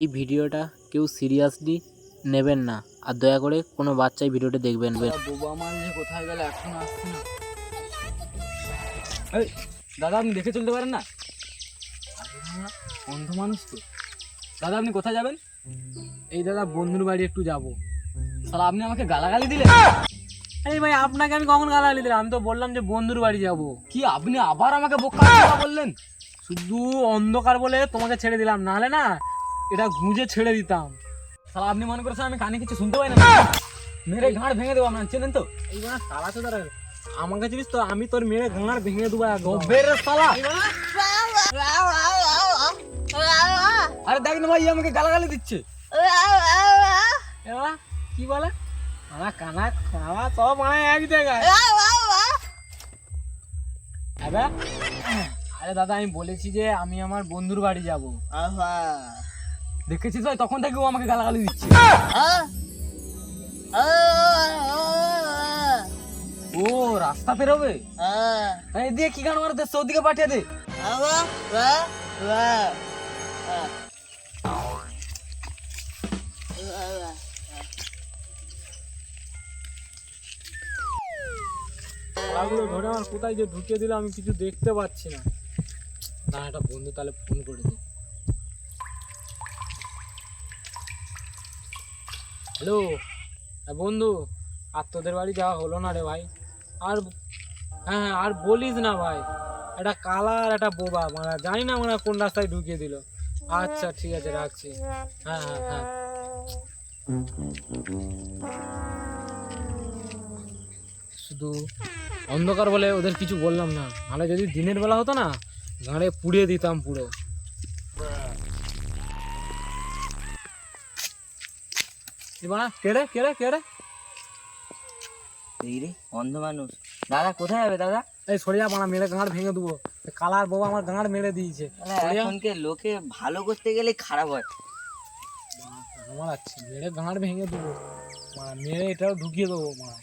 এই ভিডিওটা কেউ সিরিয়াসলি নেবেন না, আর দয়া করে কোনো বাচ্চাই ভিডিওটা দেখবেন না। বোবা মাল যে কোথায় গেল এখন আসছে না। এই দাদা, আপনি দেখে চলতে পারেন না? অন্ধ মানুষ তো। দাদা, আপনি কোথায় যাবেন? এই দাদা, বন্ধুর বাড়ি একটু যাবো। শালা, আপনি আমাকে গালাগালি দিলেন? এই ভাই, আপনাকে আমি কখন গালাগালি দিলাম? আমি তো বললাম যে বন্ধুর বাড়ি যাব। কি আপনি আবার আমাকে বোকা বললেন? শুধু অন্ধকার বলে তোমাকে ছেড়ে দিলাম, নাহলে না এটা গুঁজে ছেড়ে দিতাম। শালা, আপনি মনে করেছেন আমি কানে কিছু শুনতে পাই না? মেরে ঘাড় ভেঙে দেবো, আপনার চেনেন তো? এই না শালা তো তারা আমাকে চিনিস তো, আমি তোর মেয়ে ঘাড় ভেঙে দেবো একদম। বেরে শালা! আরে দেখ না ভাই, আমাকে গালাগালি দিচ্ছে। এবার কি বলে? আমার কানা খাওয়া সব মানে এক জায়গায়। এবার আরে দাদা, আমি বলেছি যে আমি আমার বন্ধুর বাড়ি যাব। দেখেছিস ভাই, তখন থেকে ও আমাকে গালাগালি দিচ্ছে। ও রাস্তা পেরোবে? এই দিয়ে কি গান মারতে, ওদিকে পাঠিয়ে দে। শালাগুলো ধরে আমার কোথায় যে ঢুকিয়ে দিল আমি কিছু দেখতে পাচ্ছি না। না, একটা বন্ধু তাহলে ফোন করে দিই। হ্যালো, বন্ধু, আর তোদের বাড়ি যাওয়া হলো না রে ভাই। আর হ্যাঁ, আর বলিস না ভাই, একটা কালা আর একটা বোবা মারা, জানি না মানে কোন রাস্তায় ঢুকিয়ে দিল। আচ্ছা ঠিক আছে, রাখছি। হ্যাঁ হ্যাঁ হ্যাঁ। শুধু অন্ধকার বলে ওদের কিছু বললাম না, নাহলে যদি দিনের বেলা হতো না গাঁড়ে পুড়িয়ে দিতাম পুরো। কেড়ে কেড়ে কেড়ে এই রে অন্ধ মানুষ। দাদা কোথায় যাবে দাদা? এই সরে যা মারা, মেরে গাঁড় ভেঙে দেবো। কালার বাবা আমার গাঁড় মেরে দিয়েছে। এখনকে লোকে ভালো করতে গেলে খারাপ হয়। আমার আছে, মেরে গাঁড় ভেঙে দেবো মারা, মেরে এটাও ঢুকিয়ে দেবো মারা।